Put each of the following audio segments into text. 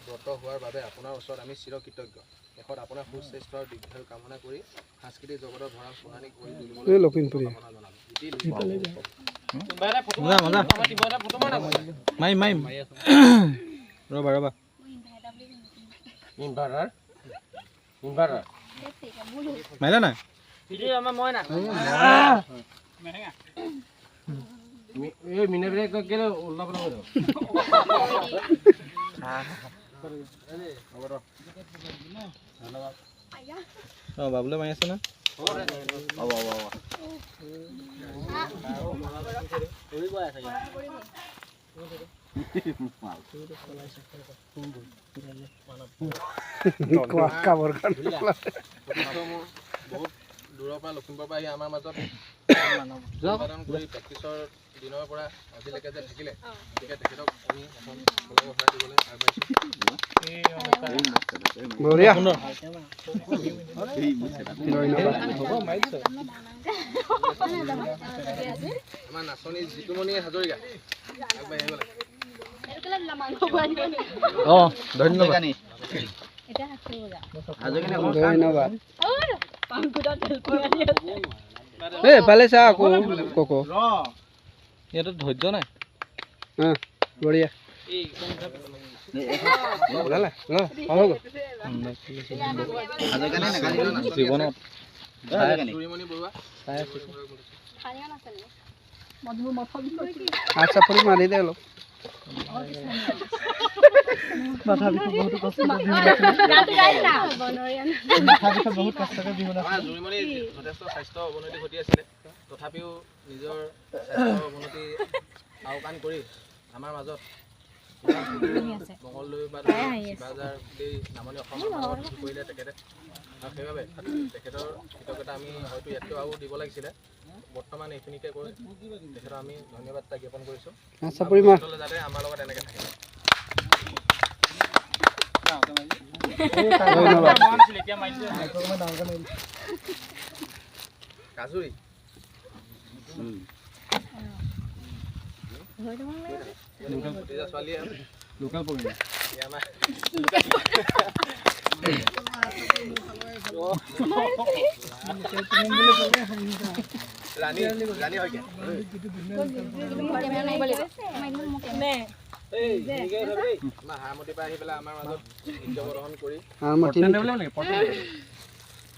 ব্ৰত হোৱাৰ বাবে আপোনাৰ ওচৰত আমি চিৰকৃতজ্ঞ। শেষত আপোনাৰ সুস্বাস্থ্য আৰু দীৰ্ঘায়ু কামনা কৰি সাংস্কৃতিক জগতৰ ভঁৰাল সোণালী কৰি তুলিবলৈ লখিমপুৰী ৰবা মাৰিলা নাই বাবুলে মাৰি আছে না বহুত দূৰৰ পৰা লখিমপুৰৰ পৰা আহি আমাৰ মাজত যোগদান কৰি প্ৰেক্টিছৰ দিনৰ পৰা আজিলৈকে যে থাকিলে গতিকে তেখেতক আমি এখন ঘোষণা দিবলৈ আগবাঢ়িছোঁ। আমাৰ নাচনী জিতুমণি হাজৰিকা আগবাঢ়ি আহিব লাগে। ধন্যবাদ। পালে চা আকৌ কক ইয়াত ধৈৰ্য নাই বঢ়িয়া জীৱনত চাপৰি মাৰি দে অলপ স্বাস্থ্য অৱনতি ঘটি আছিলে তথাপিও নিজৰ স্বাস্থ্য অৱনতি আওকাণ কৰি আমাৰ মাজত মঙলদৈ বা বাজাৰ গোটেই নামনি অসমৰ মাজত কৰিলে তেখেতে আৰু সেইবাবে তেখেতৰ কৃতজ্ঞতা আমি হয়তো ইয়াতকৈ আৰু দিব লাগিছিলে। বৰ্তমান এইখিনিকে কৈ তেখেতক আমি ধন্যবাদ জ্ঞাপন কৰিছোঁ যাতে আমাৰ লগত এনেকৈ থাকে। কাজুৰি ছোৱালীয়ে লোকেল ৰাণী ৰাণী হয় হাৰমতিৰ পৰা আহি পেলাই আমাৰ মাজত গ্ৰহণ কৰি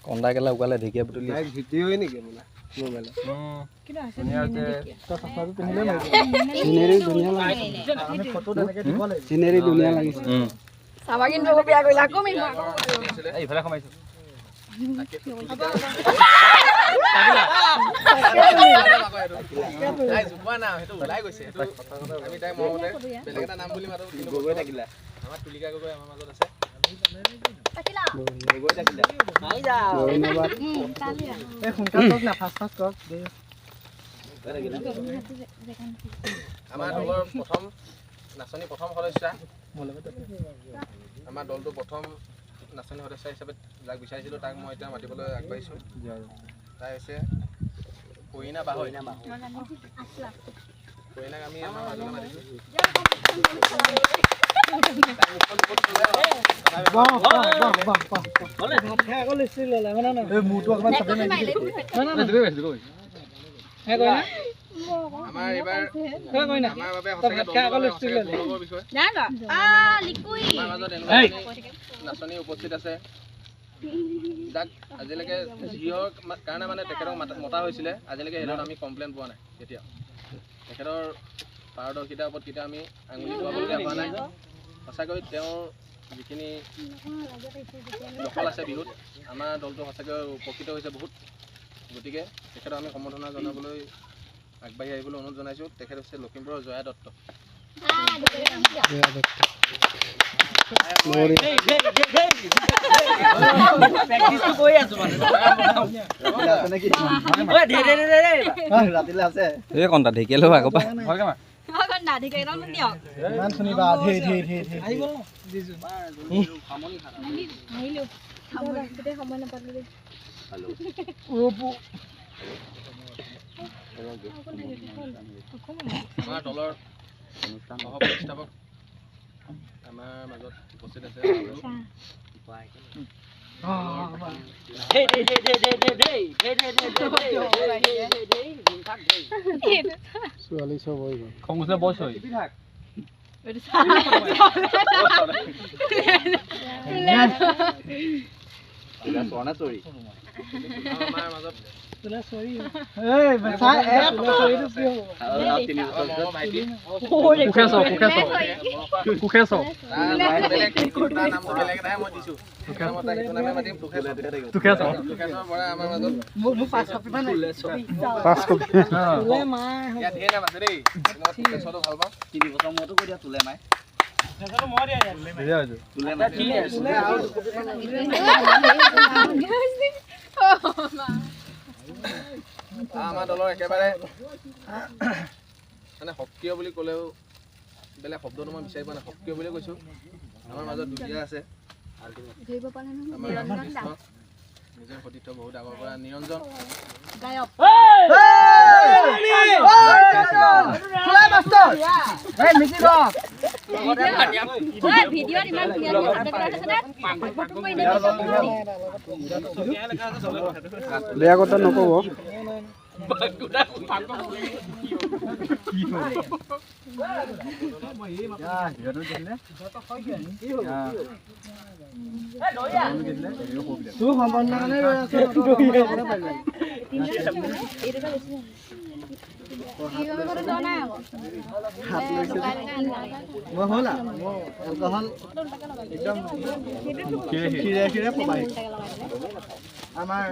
কন্দা কেলা উগালে ঢেকীয়া বুটলি ভিডিঅ নেকি চিনেৰি ধুনীয়া লাগিছে এইফালে সোমাইছো ওলাই গৈছে আমি তাই মৰমতে বেলেগ এটা নাম বুলি মাতো গগৈ থাকিলা আমাৰ তুলিকা গগৈ আমাৰ মাজত আছে। আমাৰ দলৰ প্ৰথম নাচনী প্ৰথম সদস্যা আমাৰ দলটো প্ৰথম নাচনী সদস্য হিচাপে যাক বিচাৰিছিলোঁ তাক মই এতিয়া মাতিবলৈ আগবাঢ়িছোঁ। তাই হৈছে কইনা বাহৈ। কইনাক আমি আমাৰ মাজলৈ মাতিছোঁ। আমাৰ এইবাৰ আমাৰ বাবে নাচনী উপস্থিত আছে যাক আজিলৈকে যিহৰ কাৰণে মানে তেখেতক মতা হৈছিলে আজিলৈকে সেইটোত আমি কমপ্লেইন পোৱা নাই। কেতিয়া তেখেতৰ পাৰদৰ্শিতাৰ ওপৰত কেতিয়া আমি আঙুলি টুৱাবলগীয়া হোৱা নাই। সঁচাকৈ তেওঁৰ যিখিনি দখল আছে বিহুত আমাৰ দলটো সঁচাকৈ উপকৃত হৈছে বহুত। গতিকে তেখেতক আমি সম্বৰ্ধনা জনাবলৈ আগবাঢ়ি আহিবলৈ অনুৰোধ জনাইছোঁ। তেখেত হৈছে লখিমপুৰৰ জয়া দত্ত। ঢেকীয়া ল'ব আকৌ আমাৰ দলৰ সহ প্ৰতিষ্ঠাপক আমাৰ মাজত উপস্থিত আছে ছোৱালী চব হৈ গ'ল খং উঠিলে বয়স হয় আমাৰ মাজত ভাইটি আমাৰ দলৰ একেবাৰে মানে সক্ৰিয় বুলি ক'লেও বেলেগ শব্দটো মই বিচাৰি পোৱা নাই সক্ৰিয় বুলি কৈছোঁ আমাৰ মাজত দুখীয়া আছে আমাৰ নিজৰ সতীৰ্থ বহুত আগৰ পৰা নিৰঞ্জন বেয়া কথা নক'ব আমাৰ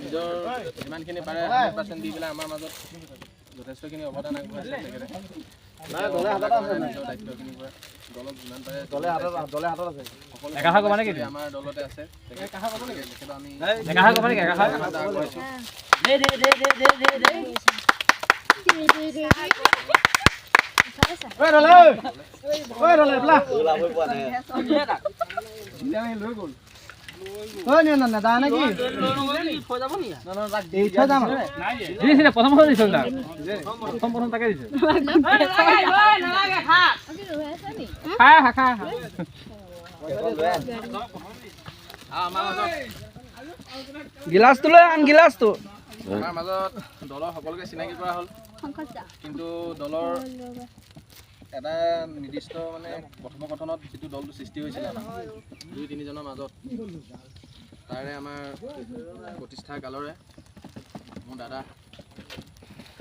নিজৰ যিমানখিনি পাৰে 100% দি পেলাই আমাৰ মাজত যথেষ্টখিনি অৱদান আগবঢ়াইছে তেখেতে দায়িত্বখিনিৰ পৰা দলক যিমান পাৰে আমাৰ দলতে আছে তেখেতক আমি প্ৰথম তাকে দিছে গিলাচটো লৈ আন গিলাচটো আমাৰ মাজত দলৰ সকলোকে চিনাকি কৰা হ'ল কিন্তু দলৰ এটা নিৰ্দিষ্ট মানে কথোপকথনত যিটো দলটো সৃষ্টি হৈছিলে দুই তিনিজনৰ মাজত তাৰে আমাৰ প্ৰতিষ্ঠা কালৰে মোৰ দাদা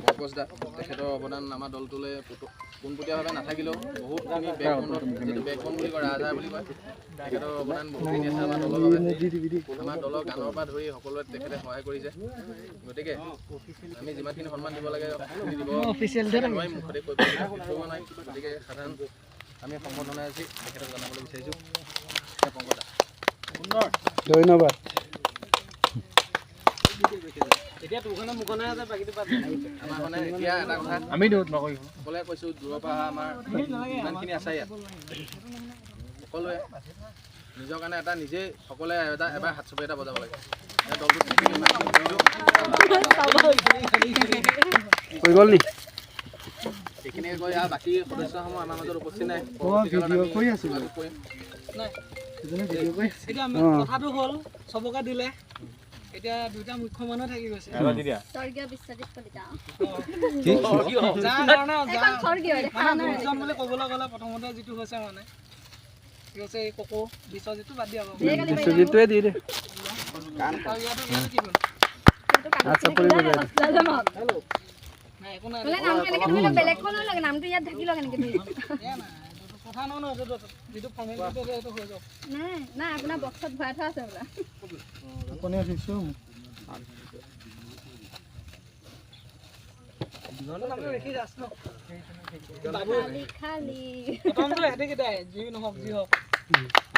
পংকজ দা তেখেতৰ অৱদান আমাৰ দলটোলৈ পোনপটীয়াভাৱে নাথাকিলেও বহুতখিনি বেকবনত যিটো বেকবন বুলি কয় ৰাজহাড় বুলি কয় তেখেতৰ অৱদান বহুতখিনি আছে আমাৰ দলৰ বাবে আমাৰ দলৰ গানৰ পৰা ধৰি সকলোৱে তেখেতে সহায় কৰিছে গতিকে আমি যিমানখিনি সন্মান দিব লাগে দিব নোৱাৰিম মুখতে কৰিব নোৱাৰিম গতিকে সাধাৰণ আমি সম্বৰ্ধনা আজি তেখেতক জনাবলৈ বিচাৰিছোঁ পংকজ দা সুন্দৰ ধন্যবাদ আমাৰ মানে এতিয়া এটা কথা আমি নকৰিম সকলোৱে কৈছোঁ দূৰৰ পৰা অহা আমাৰ ইমানখিনি আছে ইয়াত সকলোৱে নিজৰ কাৰণে এটা নিজেই সকলোৱে এবাৰ হাত চপি এটা বজাব লাগে দলটোত হৈ গ'ল নি এইখিনিকে কৈ আৰু বাকী সদস্যসমূহ আমাৰ মাজত উপস্থিত নাই কথাটো হ'ল চবকে দিলে এতিয়া দুটা মুখ্য মানুহ থাকি গৈছে বুলি ক'বলৈ গ'লে প্ৰথমতে যিটো হৈছে মানে কি হৈছে এই ককো বিশ্বজিতটো বাদ দিয়া বিশ্বজিতটোৱে দি দে কথা নহয় যিটো ফৰ্মেলিটি সেইটো হৈ যাওক নাই আপোনাৰ বক্সত ভৰাই থোৱা আছে বোলা যি নহওক যি হওক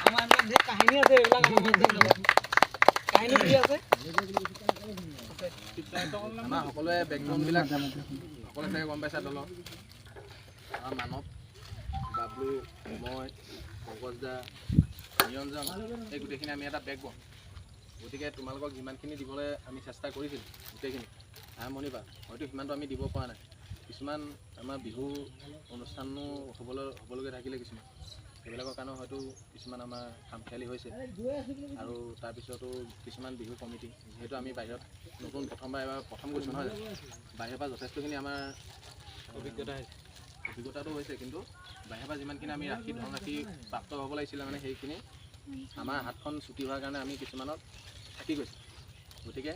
আমাৰ ধেৰ কাহিনী আছে এইবিলাক কাহিনী কি আছে আমাৰ সকলোৱে বেকগ্ৰাউণ্ডবিলাক সকলোৱে চাগে গম পাইছা দলৰ আমাৰ মানৱ বাবলু মই পংকজ দা নিৰঞ্জন এই গোটেইখিনি আমি এটা বেকগ্ৰাউণ্ড গতিকে তোমালোকক যিমানখিনি দিবলৈ আমি চেষ্টা কৰিছিলোঁ গোটেইখিনি আৰম্ভণিৰ পৰা হয়তো সিমানটো আমি দিব পৰা নাই কিছুমান আমাৰ বিহু অনুষ্ঠানো হ'বলগীয়া থাকিলে কিছুমান সেইবিলাকৰ কাৰণেও হয়তো কিছুমান আমাৰ খামখেয়ালি হৈছে আৰু তাৰপিছতো কিছুমান বিহু কমিটি যিহেতু আমি বাহিৰত নতুন প্ৰথম গৈছোঁ নহয় জানো বাহিৰৰ পৰা যথেষ্টখিনি আমাৰ অভিজ্ঞতাটো হৈছে কিন্তু বাহিৰৰ পৰা যিমানখিনি আমি ধন ৰাখি প্ৰাপ্ত হ'ব লাগিছিলে মানে সেইখিনি আমাৰ হাতখন ছুটি হোৱাৰ কাৰণে আমি কিছুমানত থাকি গৈছোঁ গতিকে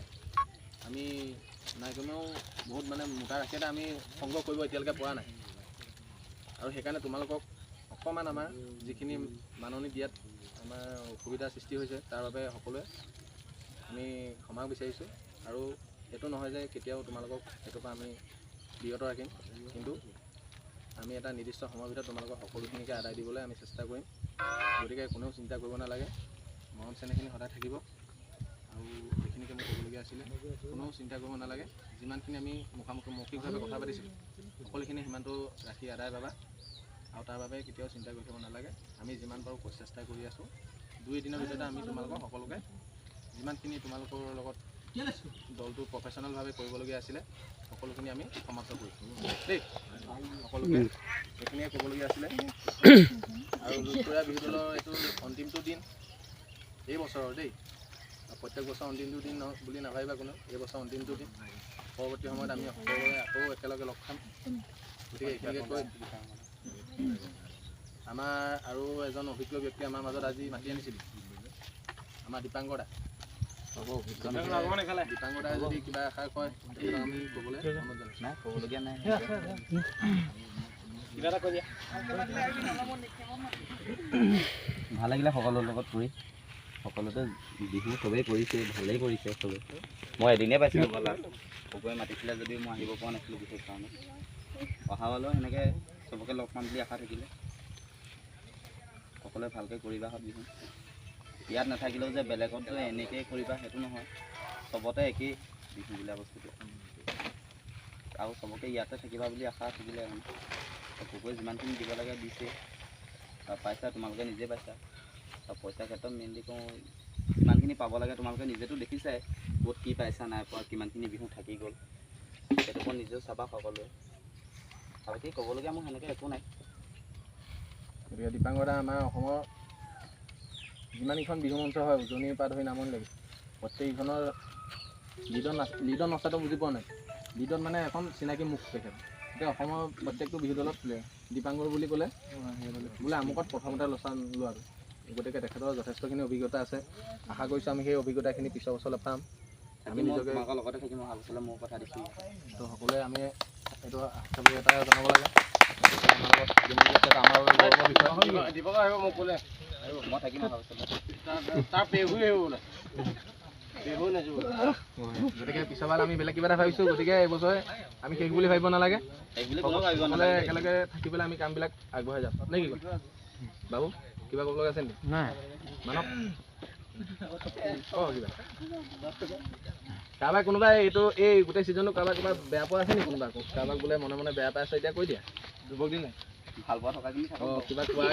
আমি নাই কমেও বহুত মানে মোটা ৰাখি এটা আমি সংগ্ৰহ কৰিব এতিয়ালৈকে পৰা নাই আৰু সেইকাৰণে তোমালোকক অকণমান আমাৰ যিখিনি মাননি দিয়াত আমাৰ অসুবিধাৰ সৃষ্টি হৈছে তাৰ বাবে সকলোৱে আমি ক্ষমা বিচাৰিছোঁ আৰু এইটো নহয় যে কেতিয়াও তোমালোকক সেইটোৰ পৰা আমি বিৰত ৰাখিম কিন্তু আমি এটা নিৰ্দিষ্ট সময়ৰ ভিতৰত তোমালোকক সকলোখিনিকে আদায় দিবলৈ আমি চেষ্টা কৰিম গতিকে কোনেও চিন্তা কৰিব নালাগে মৰম চেনেহখিনি সদায় থাকিব আৰু সেইখিনিকে মোক ক'বলগীয়া আছিলে কোনেও চিন্তা কৰিব নালাগে যিমানখিনি আমি মৌখিকভাৱে কথা পাতিছিলোঁ সকলোখিনি সিমানটো ৰাখি আদায় পাবা আৰু তাৰ বাবে কেতিয়াও চিন্তা কৰি থাকিব নালাগে আমি যিমান পাৰোঁ চেষ্টা কৰি আছোঁ 2 দিনৰ ভিতৰতে আমি তোমালোকক সকলোকে যিমানখিনি তোমালোকৰ লগত দলটো প্ৰফেশ্যনেলভাৱে কৰিবলগীয়া আছিলে সকলোখিনি আমি সমাপ্ত কৰিছোঁ দেই সকলোকে সেইখিনিয়ে ক'বলগীয়া আছিলে আৰু জোৰপৰীয়া বিহু দলৰ এইটো অন্তিমটো দিন এই বছৰৰ দেই প্ৰত্যেক বছৰ অন্তিমটো দিন বুলি নাভাবিবা কোনো এই বছৰ অন্তিমটো দিন পৰৱৰ্তী সময়ত আমি সকলোৱে আকৌ একেলগে লগ খাম গতিকে এইখিনিকে কৈ আমাৰ আৰু এজন অভিজ্ঞ ব্যক্তি আমাৰ মাজত আজি মাতি আনিছিলোঁ আমাৰ দীপাংকৰ দা দীপাংকৰ দাই যদি কিবা এষাৰ কয় তেতিয়া আমি ক'বলৈ অনুৰোধ জনাইছোঁ নাই ক'বলগীয়া নাই কিবা এটা কৈ দিয়া ভাল লাগিলে সকলোৰ লগত কৰি সকলোতে বিহু চবেই কৰিছে ভালেই কৰিছে চবেই মই এদিনেই পাইছিলোঁ গলা সকলোৱে মাতিছিলে যদিও মই আহিব পৰা নাছিলোঁ বিশেষ কাৰণে অহাবাৰলৈ সেনেকৈ চবকে লগ পাম বুলি আশা থাকিলে সকলোৱে ভালকৈ কৰিবা হত বিহু ইয়াত নাথাকিলেও যে বেলেগত যে এনেকৈ কৰিবা সেইটো নহয় চবতে একেই বিহু বোলা বস্তুটো আৰু চবকে ইয়াতে থাকিবা বুলি আশা থাকিলে মানে সকলোৱে যিমানখিনি দিব লাগে দিছে আৰু পাইছা তোমালোকে নিজে পাইছা আৰু পইচাৰ ক্ষেত্ৰত মেইনলি কওঁ কিমানখিনি পাব লাগে তোমালোকে নিজেতো দেখিছাই ক'ত কি পাইছা নাই পোৱা কিমানখিনি বিহু থাকি গ'ল সেইটো ওপৰত নিজেও চাবা সকলোৱে আৰু কি ক'বলগীয়া মোৰ সেনেকৈ একো নাই গতিকে দীপাংকৰ দা আমাৰ অসমৰ যিমানকেইখন বিহু মঞ্চ হয় উজনিৰ পৰা ধৰি নামনিলৈকে প্ৰত্যেকখনৰ লিডত নচাটো বুজি পোৱা নাই লিডত মানে এখন চিনাকি মুখ তেখেত এতিয়া অসমৰ প্ৰত্যেকটো বিহু দলত দীপাংকৰ বুলি ক'লে বোলে আমুকত প্ৰথমতে লচা লোৱাটো গতিকে তেখেতৰ যথেষ্টখিনি অভিজ্ঞতা আছে আশা কৰিছোঁ আমি সেই অভিজ্ঞতাখিনি পিছৰ বছৰলৈ পাম আমি নিজকে তোমালোকৰ লগতে থাকিম অহা বছৰলৈ মোৰ কথা দিছোঁ তো সকলোৱে আমি এইটো এটা জনাব লাগে আমাৰ দীপক আহিব মোক ক'লে মই থাকিম অহা বছৰলৈ তাৰ পেহু আহিব বোলে পেহু নাযাব গতিকে পিছৰবাৰ আমি বেলেগ কিবা এটা ভাবিছোঁ গতিকে এইবছৰে আমি শেষ বুলি ভাবিব নালাগে এইবুলি কোনো ভাবিব সকলোৱে নালাগে একেলগে থাকি পেলাই আমি কামবিলাক আগবঢ়াই যাম নে কি কয় বাবু কিবা ক'ব লগা আছে নেকি নাই মানৱ কিবা কাৰোবাক কোনোবাই এইটো এই গোটেই ছিজনটো কাৰোবাক বেয়া পোৱা আছে নেকি কোনোবা কাৰোবাক বোলে মনে মনে বেয়া পাই আছে এতিয়া কৈ দিয়া যুৱক দিন নাই ভাল পোৱা থকাখিনি থাকক কিবা কোৱা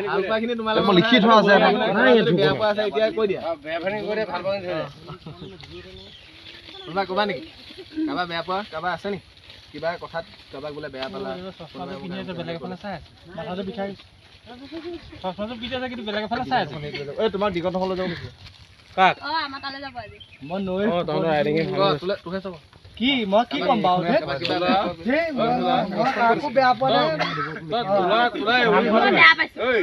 ভাল পোৱাখিনি তোমালোকে লিখি থোৱা আছে বেয়া পোৱা আছে এতিয়া কৈ দিয়া বেয়া পানী কৰি ভাল পানী ধৰে কোনোবা ক'বা নেকি কাৰোবাৰ বেয়া পোৱা কাৰোবাৰ আছে নেকি কিবা কথাত কাৰোবাক বোলে বেয়া পালা বেলেগ এফালে চাই মাথাটো বিষাই চশমাটো পিঠা আছে কিন্তু বেলেগ এফালে চাই এই তোমাক দীঘল হ'লে যাব কাক আমাৰ তালৈ যাব আজি মই নৈ তোহে চাব কি মই কি ক'ম বাৰু কিবা আকৌ বেয়া পোৱা নাই বেয়া পাইছো